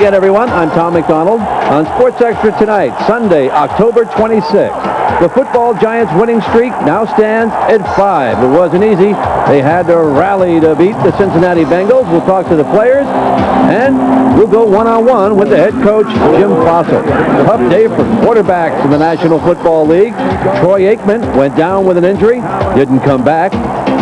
again, everyone. I'm Tom McDonald. On Sports Extra tonight, Sunday, October 26th. The football Giants' winning streak now stands at 5. It wasn't easy. They had to rally to beat the Cincinnati Bengals. We'll talk to the players, and we'll go one-on-one with the head coach, Jim Fossil. Tough day for quarterbacks in the National Football League. Troy Aikman went down with an injury, didn't come back.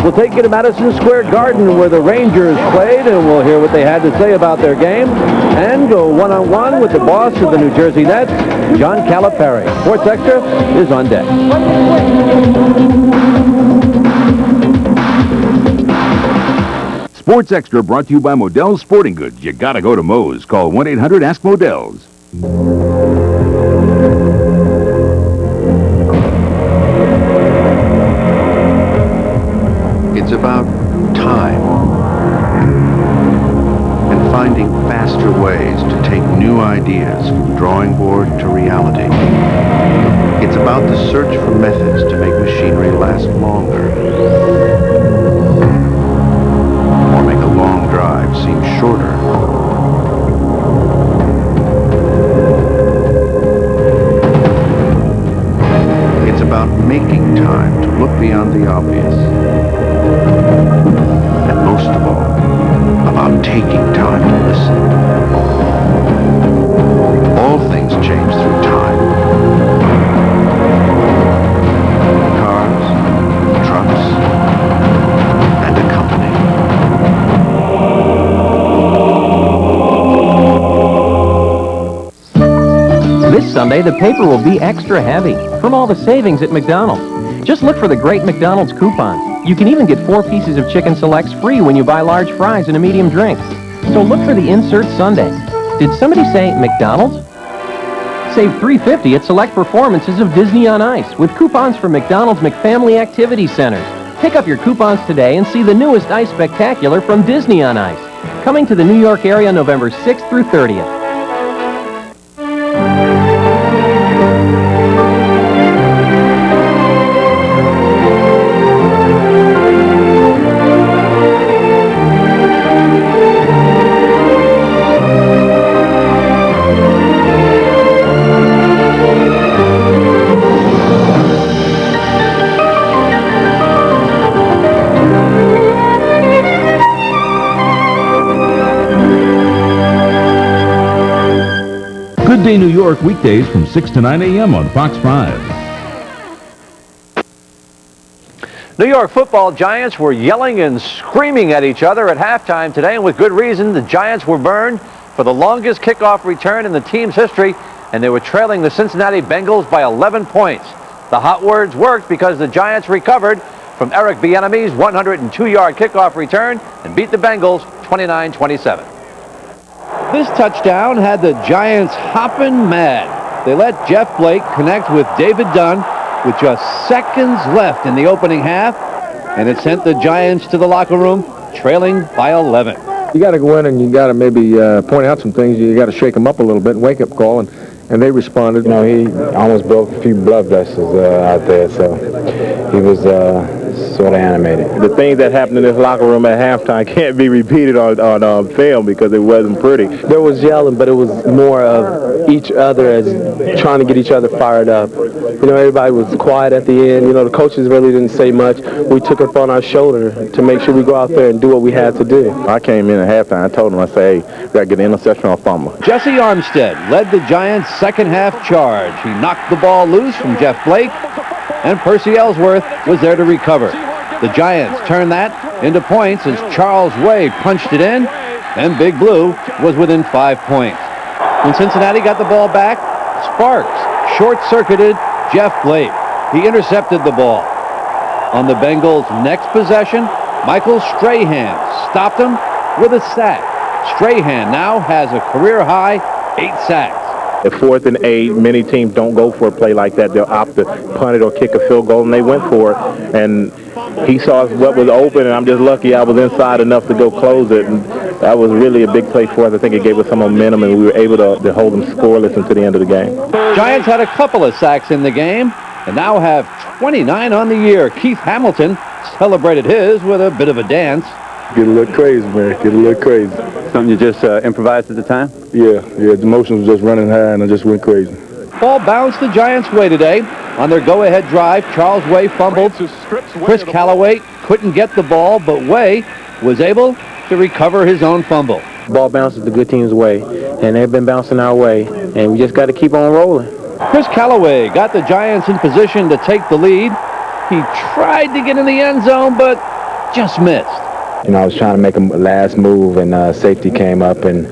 We'll take you to Madison Square Garden where the Rangers played, and we'll hear what they had to say about their game, and go one-on-one with the boss of the New Jersey Nets, John Calipari. Sports Extra is on deck. Sports Extra brought to you by Modell's Sporting Goods. You gotta go to Moe's. Call 1-800-ASK-MODELLS. It's about time and finding faster ways to take new ideas from drawing board to reality. It's about the search for methods to make machinery last longer or make a long drive seem shorter. It's about making time to look beyond the obvious. And most of all, about taking time to listen. All things change through time. Cars, trucks, and a company. This Sunday, the paper will be extra heavy from all the savings at McDonald's. Just look for the great McDonald's coupons. You can even get 4 pieces of chicken selects free when you buy large fries and a medium drink. So look for the insert Sunday. Did somebody say McDonald's? Save $3.50 at select performances of Disney on Ice with coupons from McDonald's McFamily Activity Centers. Pick up your coupons today and see the newest Ice Spectacular from Disney on Ice. Coming to the New York area November 6th through 30th. Good Day New York, weekdays from 6 to 9 a.m. on Fox 5. New York football Giants were yelling and screaming at each other at halftime today, and with good reason. The Giants were burned for the longest kickoff return in the team's history, and they were trailing the Cincinnati Bengals by 11 points. The hot words worked because the Giants recovered from Eric Bieniemy's 102-yard kickoff return and beat the Bengals 29-27. This touchdown had the Giants hopping mad. They let Jeff Blake connect with David Dunn with just seconds left in the opening half, and it sent the Giants to the locker room trailing by 11. You got to go in and you got to maybe point out some things. You got to shake them up a little bit, wake up call, and they responded. You know, he almost broke a few blood vessels out there, so he was sort of animated. The things that happened in this locker room at halftime can't be repeated on film because it wasn't pretty. There was yelling, but it was more of each other as trying to get each other fired up. You know, everybody was quiet at the end. You know, the coaches really didn't say much. We took it upon our shoulder to make sure we go out there and do what we had to do. I came in at halftime. I told them, I said, hey, we got to get an interception or a fumble. Jesse Armstead led the Giants' second half charge. He knocked the ball loose from Jeff Blake, and Percy Ellsworth was there to recover. The Giants turned that into points as Charles Way punched it in, and Big Blue was within 5 points. When Cincinnati got the ball back, Sparks short-circuited Jeff Blake. He intercepted the ball. On the Bengals' next possession, Michael Strahan stopped him with a sack. Strahan now has a career-high 8 sacks. At 4th and 8, many teams don't go for a play like that. They'll opt to punt it or kick a field goal, and they went for it. And he saw what was open, and I'm just lucky I was inside enough to go close it. And that was really a big play for us. I think it gave us some momentum, and we were able to hold them scoreless until the end of the game. Giants had a couple of sacks in the game and now have 29 on the year. Keith Hamilton celebrated his with a bit of a dance. Get a little crazy, man. Get a little crazy. Something you just improvised at the time? Yeah, the emotions were just running high, and I just went crazy. Ball bounced the Giants' way today. On their go-ahead drive, Charles Way fumbled. Chris Callaway couldn't get the ball, but Way was able to recover his own fumble. Ball bounces the good team's way, and they've been bouncing our way, and we just got to keep on rolling. Chris Callaway got the Giants in position to take the lead. He tried to get in the end zone, but just missed. You know, I was trying to make a last move, and safety came up, and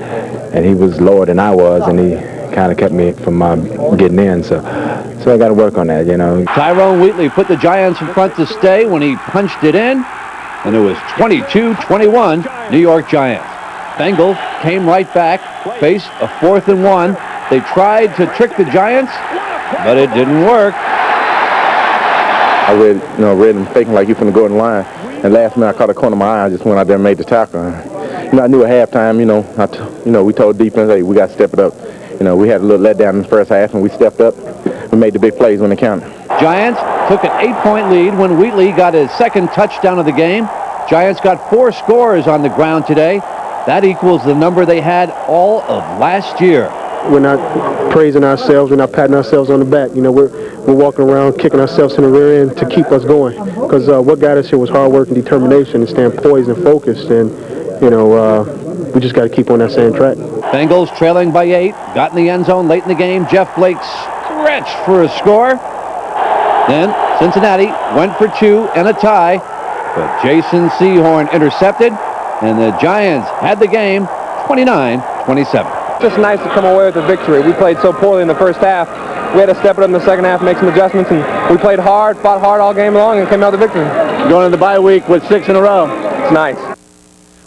he was lower than I was, and he kind of kept me from getting in. So I got to work on that, you know. Tyrone Wheatley put the Giants in front to stay when he punched it in, and it was 22-21, New York Giants. Bengals came right back, faced a 4th and 1. They tried to trick the Giants, but it didn't work. I read him faking like he finna go in line. And last minute I caught a corner of my eye. I just went out there and made the tackle. I knew at halftime, we told defense, hey, we got to step it up. We had a little letdown in the first half, and we stepped up. We made the big plays when they counted. Giants took an 8-point lead when Wheatley got his second touchdown of the game. Giants got 4 scores on the ground today. That equals the number they had all of last year. We're not praising ourselves. We're not patting ourselves on the back. We're walking around kicking ourselves in the rear end to keep us going. Because what got us here was hard work and determination and staying poised and focused. And, we just got to keep on that same track. Bengals trailing by 8. Got in the end zone late in the game. Jeff Blake stretched for a score. Then Cincinnati went for 2 and a tie. But Jason Sehorn intercepted. And the Giants had the game 29-27. Just nice to come away with a victory. We played so poorly in the first half. We had to step it up in the second half, make some adjustments, and we played hard, fought hard all game long, and came out with a victory. Going into the bye week with 6 in a row. It's nice.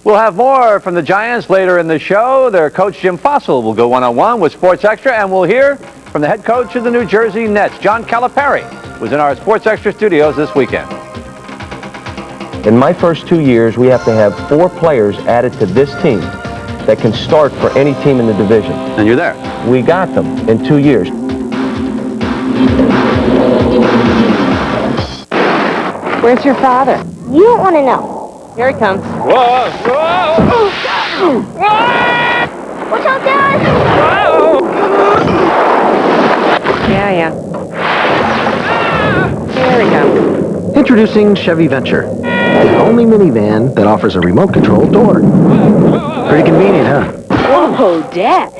We'll have more from the Giants later in the show. Their coach, Jim Fossil, will go one-on-one with Sports Extra, and we'll hear from the head coach of the New Jersey Nets, John Calipari, who's in our Sports Extra studios this weekend. In my first 2 years, we have to have 4 players added to this team that can start for any team in the division. And you're there. We got them in 2 years. Where's your father? You don't want to know. Here he comes. Whoa! Whoa! Watch out, Dad! Yeah. Here we go. Introducing Chevy Venture, the only minivan that offers a remote control door. Pretty convenient, huh? Whoa, Dad.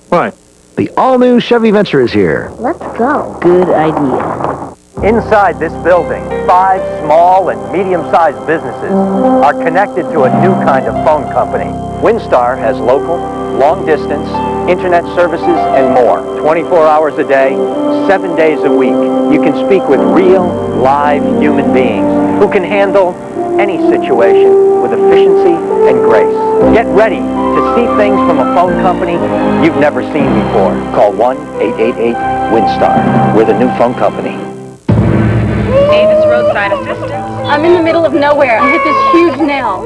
What? The all-new Chevy Venture is here. Let's go. Good idea. Inside this building, 5 small and medium-sized businesses are connected to a new kind of phone company. WinStar has local, long-distance, internet services, and more. 24 hours a day, 7 days a week. You can speak with real, live human beings who can handle any situation with efficiency and grace. Get ready to see things from a phone company you've never seen before. Call 1-888-WinStar. We're the new phone company. Davis Roadside Assistance. I'm in the middle of nowhere. I hit this huge nail.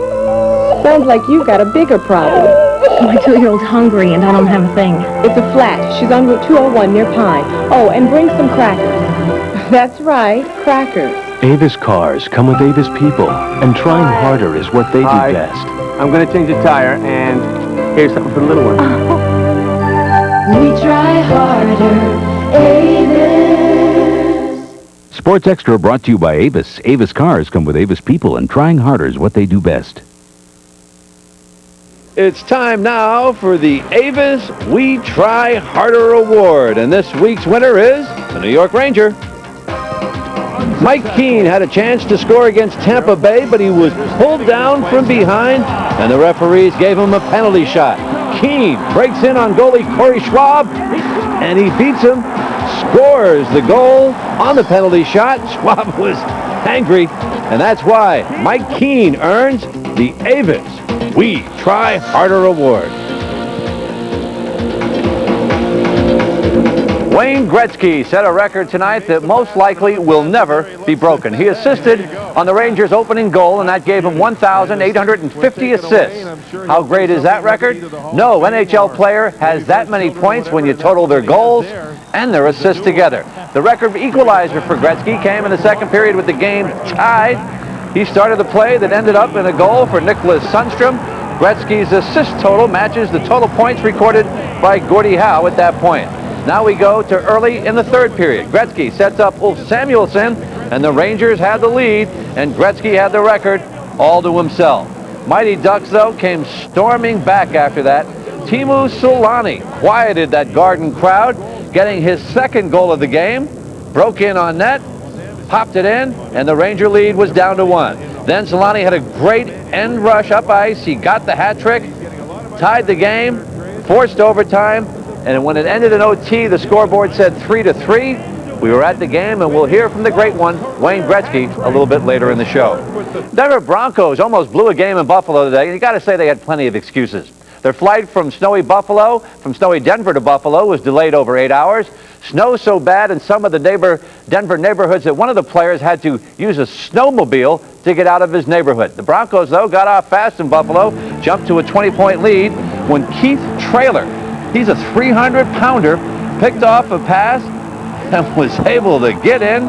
Sounds like you've got a bigger problem. My 2-year-old's hungry and I don't have a thing. It's a flat. She's on Route 201 near Pine. Oh, and bring some crackers. That's right, crackers. Avis cars come with Avis people, and trying harder is what they do best. I'm going to change the tire, and here's something for the little one. We try harder, Avis. Sports Extra brought to you by Avis. Avis cars come with Avis people, and trying harder is what they do best. It's time now for the Avis We Try Harder Award, and this week's winner is the New York Ranger. Mike Keene had a chance to score against Tampa Bay, but he was pulled down from behind, and the referees gave him a penalty shot. Keene breaks in on goalie Corey Schwab, and he beats him, scores the goal on the penalty shot. Schwab was angry, and that's why Mike Keene earns the Avis We Try Harder Award. Wayne Gretzky set a record tonight that most likely will never be broken. He assisted on the Rangers' opening goal, and that gave him 1,850 assists. How great is that record? No NHL player has that many points when you total their goals and their assists together. The record equalizer for Gretzky came in the second period with the game tied. He started the play that ended up in a goal for Nicholas Sundstrom. Gretzky's assist total matches the total points recorded by Gordie Howe at that point. Now we go to early in the third period. Gretzky sets up Ulf Samuelsson, and the Rangers had the lead, and Gretzky had the record all to himself. Mighty Ducks, though, came storming back after that. Teemu Selanne quieted that Garden crowd, getting his second goal of the game, broke in on net, popped it in, and the Ranger lead was down to 1. Then Selanne had a great end rush up ice. He got the hat trick, tied the game, forced overtime, and when it ended in OT, the scoreboard said 3-3. We were at the game, and we'll hear from the great one, Wayne Gretzky, a little bit later in the show. Denver Broncos almost blew a game in Buffalo today, and you got to say they had plenty of excuses. Their flight from snowy Denver to Buffalo was delayed over 8 hours. Snow so bad in some of the Denver neighborhoods that one of the players had to use a snowmobile to get out of his neighborhood. The Broncos, though, got off fast in Buffalo, jumped to a 20-point lead when Keith Traylor, he's a 300-pounder, picked off a pass and was able to get in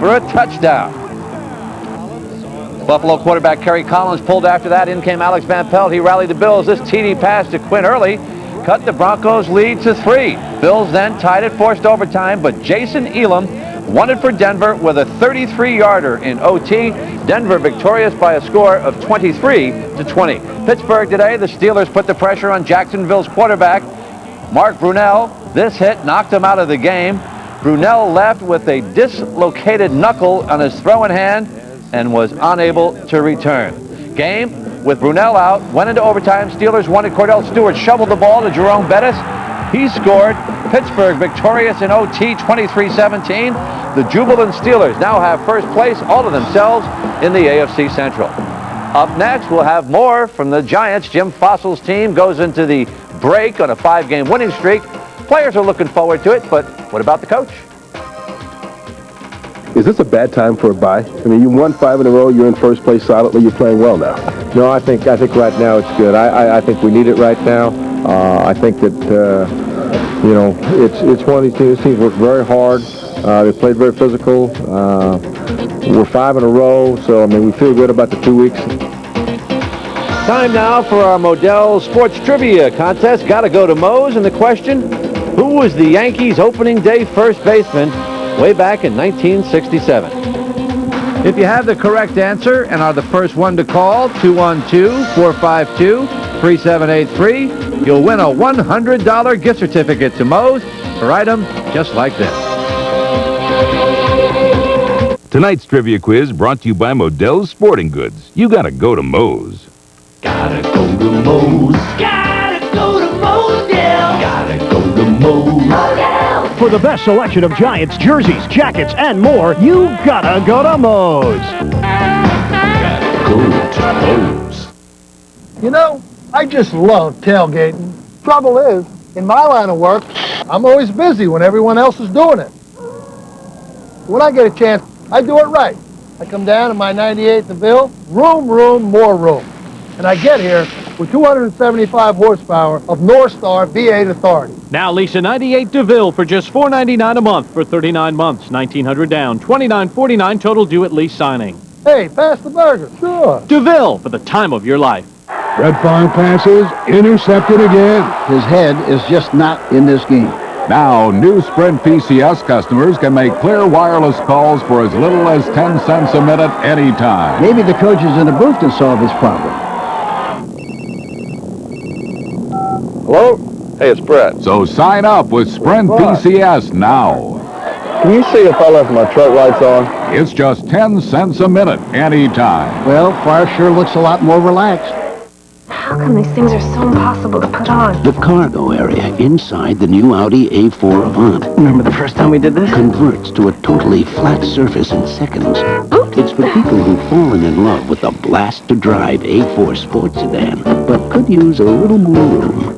for a touchdown. Buffalo quarterback Kerry Collins pulled after that. In came Alex Van Pelt. He rallied the Bills. This TD pass to Quinn Early cut the Broncos' lead to 3. Bills then tied it, forced overtime, but Jason Elam won it for Denver with a 33-yarder in OT. Denver victorious by a score of 23-20. Pittsburgh today, the Steelers put the pressure on Jacksonville's quarterback, Mark Brunell. This hit knocked him out of the game. Brunell left with a dislocated knuckle on his throwing hand and was unable to return. Game with Brunell out, went into overtime. Steelers won it. Cordell Stewart shoveled the ball to Jerome Bettis. He scored. Pittsburgh victorious in OT 23-17. The jubilant Steelers now have first place all to themselves in the AFC Central. Up next, we'll have more from the Giants. Jim Fossil's team goes into the break on a 5-game winning streak. Players are looking forward to it, but what about the coach? Is this a bad time for a bye? I mean, you won 5 in a row. You're in first place solidly. You're playing well now. No, I think right now it's good. I think we need it right now. I think that it's one of these teams. These teams work very hard. They played very physical. We're 5 in a row, so I mean we feel good about the 2 weeks. Time now for our Modell Sports Trivia contest. Got to go to Moe's, and the question: who was the Yankees' opening day first baseman way back in 1967? If you have the correct answer and are the first one to call, 212-452-3783, you'll win a $100 gift certificate to Moe's for items just like this. Tonight's trivia quiz brought to you by Modell's Sporting Goods. You gotta go to Moe's. Gotta go to Moe's. Gotta go to Moe's, yeah. Gotta go to Moe's. For the best selection of Giants jerseys, jackets, and more, you gotta go to Moe's. Gotta go to Moe's. You know, I just love tailgating. Trouble is, in my line of work, I'm always busy when everyone else is doing it. When I get a chance, I do it right. I come down in my 98 DeVille, room, more room. And I get here with 275 horsepower of Northstar V8 authority. Now lease a 98 DeVille for just $4.99 a month for 39 months, $1,900 down, $29.49 total due at lease signing. Hey, pass the burger. Sure. DeVille for the time of your life. Red Farm passes, intercepted again. His head is just not in this game. Now, new Sprint PCS customers can make clear wireless calls for as little as 10 cents a minute anytime. Maybe the coaches in the booth can solve his problem. Hello? Hey, it's Brett. So sign up with Sprint PCS now. Can you see if I left my truck lights on? It's just 10 cents a minute anytime. Well, Fire sure looks a lot more relaxed. How come these things are so impossible to put on? The cargo area inside the new Audi A4 Avant. Remember the first time we did this? Converts to a totally flat surface in seconds. It's for people who've fallen in love with the blast-to-drive A4 sports sedan, but could use a little more room.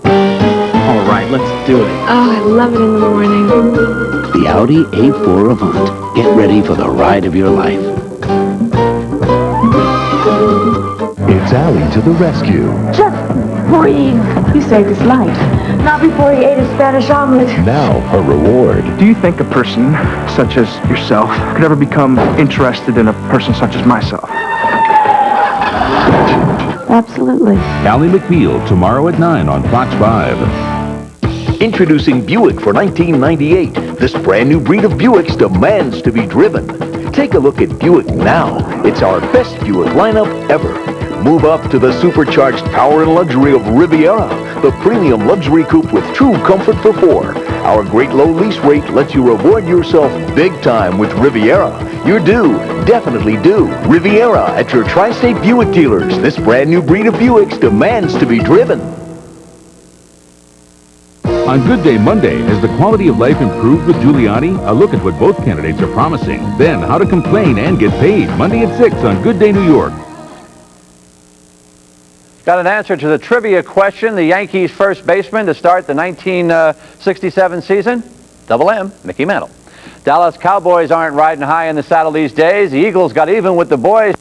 All right, let's do it. Oh, I love it in the morning. The Audi A4 Avant. Get ready for the ride of your life. It's Allie to the rescue. Just breathe. You saved his life. Not before he ate his Spanish omelet. Now, her reward. Do you think a person such as yourself could ever become interested in a person such as myself? Absolutely. Ally McBeal, tomorrow at 9 on Fox 5. Introducing Buick for 1998. This brand new breed of Buicks demands to be driven. Take a look at Buick now. It's our best Buick lineup ever. Move up to the supercharged power and luxury of Riviera, the premium luxury coupe with true comfort for four. Our great low lease rate lets you reward yourself big time with Riviera. You're due, definitely due. Riviera at your Tri-State Buick dealers. This brand new breed of Buicks demands to be driven. On Good Day Monday, has the quality of life improved with Giuliani? A look at what both candidates are promising. Then, how to complain and get paid. Monday at 6 on Good Day New York. Got an answer to the trivia question. The Yankees' first baseman to start the 1967 season? Double M, Mickey Mantle. Dallas Cowboys aren't riding high in the saddle these days. The Eagles got even with the boys.